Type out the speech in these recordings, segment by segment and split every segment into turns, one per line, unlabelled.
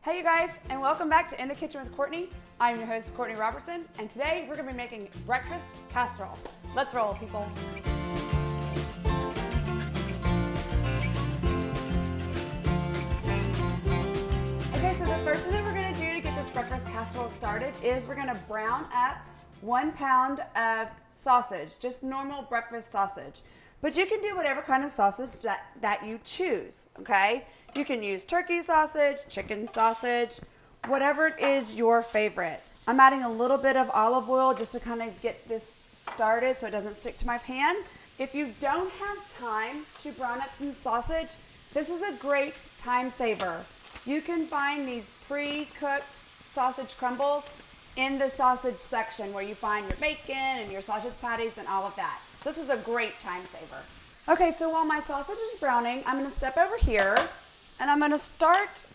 Hey you guys, and welcome back to In the Kitchen with Courtney. I'm your host, Courtney Robertson, and today we're gonna be making breakfast casserole. Let's roll, people. Okay, so the first thing that we're gonna do to get this breakfast casserole started is we're gonna brown up 1 pound of sausage, just normal breakfast sausage. But you can do whatever kind of sausage that you choose, okay? You can use turkey sausage, chicken sausage, whatever it is your favorite. I'm adding a little bit of olive oil just to kind of get this started so it doesn't stick to my pan. If you don't have time to brown up some sausage, this is a great time saver. You can find these pre-cooked sausage crumbles in the sausage section where you find your bacon and your sausage patties and all of that. So this is a great time saver. Okay, so while my sausage is browning, I'm gonna step over here and I'm gonna start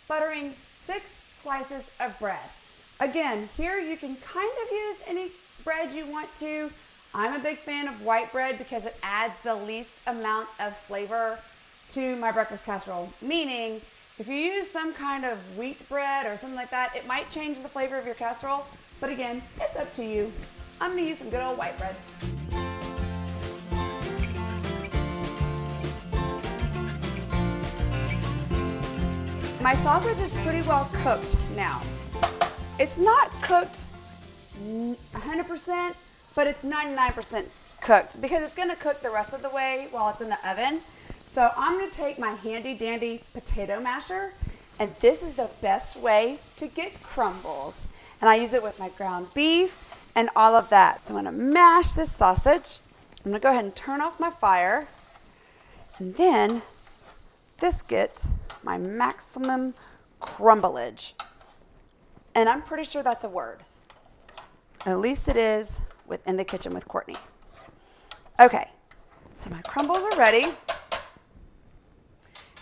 buttering 6 slices of bread. Again, here you can kind of use any bread you want to. I'm a big fan of white bread because it adds the least amount of flavor to my breakfast casserole. Meaning, if you use some kind of wheat bread or something like that, it might change the flavor of your casserole. But again, it's up to you. I'm gonna use some good old white bread. My sausage is pretty well cooked now. It's not cooked 100%, but it's 99% cooked because it's gonna cook the rest of the way while it's in the oven. So I'm gonna take my handy dandy potato masher, and this is the best way to get crumbles. And I use it with my ground beef and all of that. So I'm gonna mash this sausage. I'm gonna go ahead and turn off my fire. And then this gets my maximum crumblage. And I'm pretty sure that's a word. At least it is In the Kitchen with Courtney. Okay, so my crumbles are ready.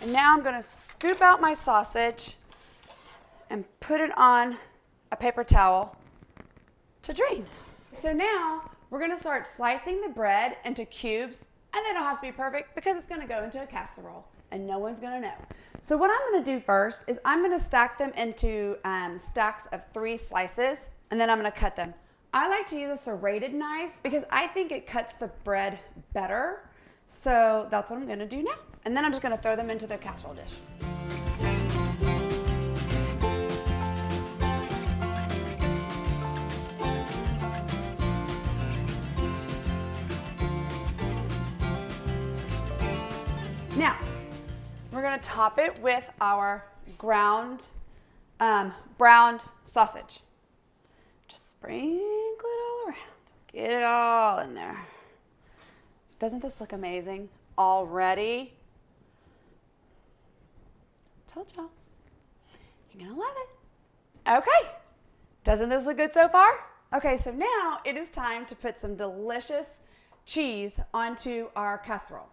And now I'm gonna scoop out my sausage and put it on a paper towel to drain. So now we're gonna start slicing the bread into cubes, and they don't have to be perfect because it's gonna go into a casserole and no one's gonna know. So what I'm gonna do first is I'm gonna stack them into stacks of 3 slices, and then I'm gonna cut them. I like to use a serrated knife because I think it cuts the bread better. So that's what I'm gonna do now. And then I'm just gonna throw them into the casserole dish. Now, we're gonna top it with our browned sausage. Just sprinkle it all around. Get it all in there. Doesn't this look amazing already? Told y'all. You're gonna love it. Okay. Doesn't this look good so far? Okay, so now it is time to put some delicious cheese onto our casserole.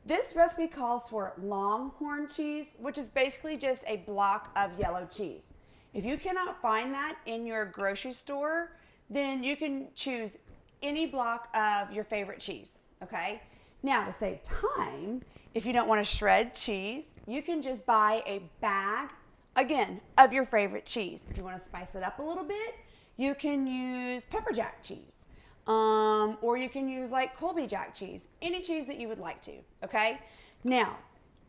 This recipe calls for Longhorn cheese, which is basically just a block of yellow cheese. If you cannot find that in your grocery store, then you can choose any block of your favorite cheese, okay? Now, to save time, if you don't want to shred cheese, you can just buy a bag, again, of your favorite cheese. If you want to spice it up a little bit, you can use pepper jack cheese. Or you can use like Colby Jack cheese, any cheese that you would like to, okay? Now,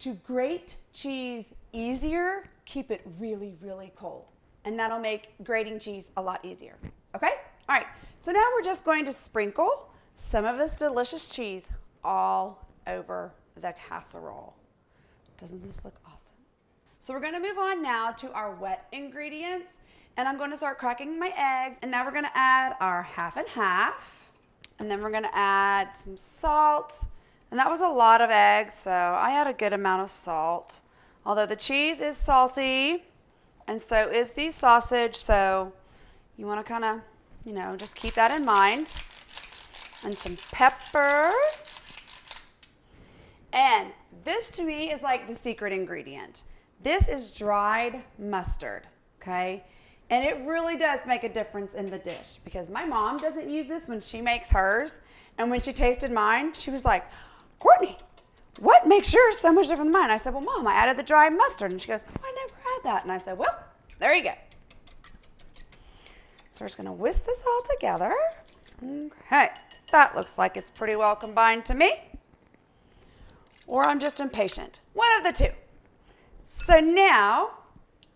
to grate cheese easier, keep it really, really cold. And that'll make grating cheese a lot easier, okay? All right, so now we're just going to sprinkle some of this delicious cheese all over the casserole. Doesn't this look awesome? So we're gonna move on now to our wet ingredients. And I'm going to start cracking my eggs. And now we're going to add our half and half. And then we're going to add some salt. And that was a lot of eggs, so I add a good amount of salt. Although the cheese is salty, and so is the sausage. So you want to kind of, just keep that in mind. And some pepper. And this to me is like the secret ingredient. This is dried mustard, okay? And it really does make a difference in the dish because my mom doesn't use this when she makes hers. And when she tasted mine, she was like, Courtney, what makes yours so much different than mine? I said, well, Mom, I added the dry mustard. And she goes, oh, I never said that. And I said, well, there you go. So we're just gonna whisk this all together. Okay, that looks like it's pretty well combined to me. Or I'm just impatient. One of the two. So now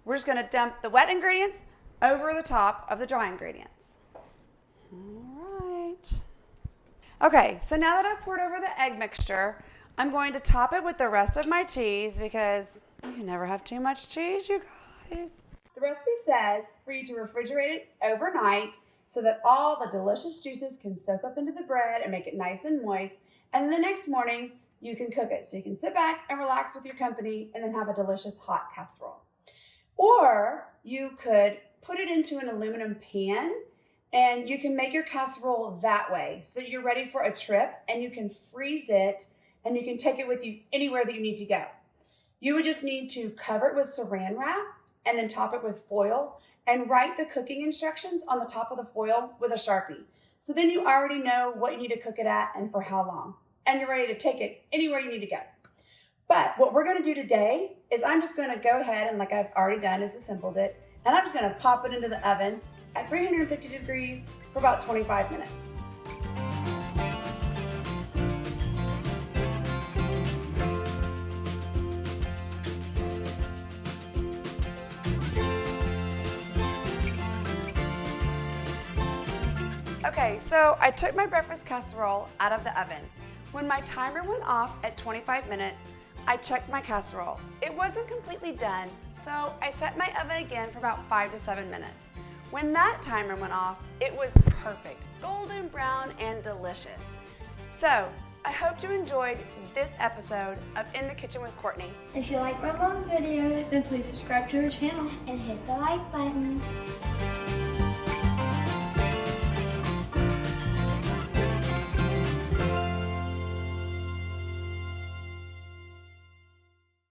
we're just gonna dump the wet ingredients over the top of the dry ingredients. All right. Okay, so now that I've poured over the egg mixture, I'm going to top it with the rest of my cheese because you can never have too much cheese, you guys. The recipe says for you to refrigerate it overnight so that all the delicious juices can soak up into the bread and make it nice and moist. And the next morning, you can cook it. So you can sit back and relax with your company and then have a delicious hot casserole. Or you could put it into an aluminum pan and you can make your casserole that way so that you're ready for a trip and you can freeze it and you can take it with you anywhere that you need to go. You would just need to cover it with saran wrap and then top it with foil and write the cooking instructions on the top of the foil with a Sharpie. So then you already know what you need to cook it at and for how long. And you're ready to take it anywhere you need to go. But what we're gonna do today is I'm just gonna go ahead and like I've already done is assembled it, and I'm just gonna pop it into the oven at 350 degrees for about 25 minutes. Okay, so I took my breakfast casserole out of the oven. When my timer went off at 25 minutes, I checked my casserole. It wasn't completely done, so I set my oven again for about 5 to 7 minutes. When that timer went off, it was perfect, golden brown and delicious. So, I hope you enjoyed this episode of In the Kitchen with Courtney.
If you like my mom's videos, then please subscribe to her channel
and hit the like button.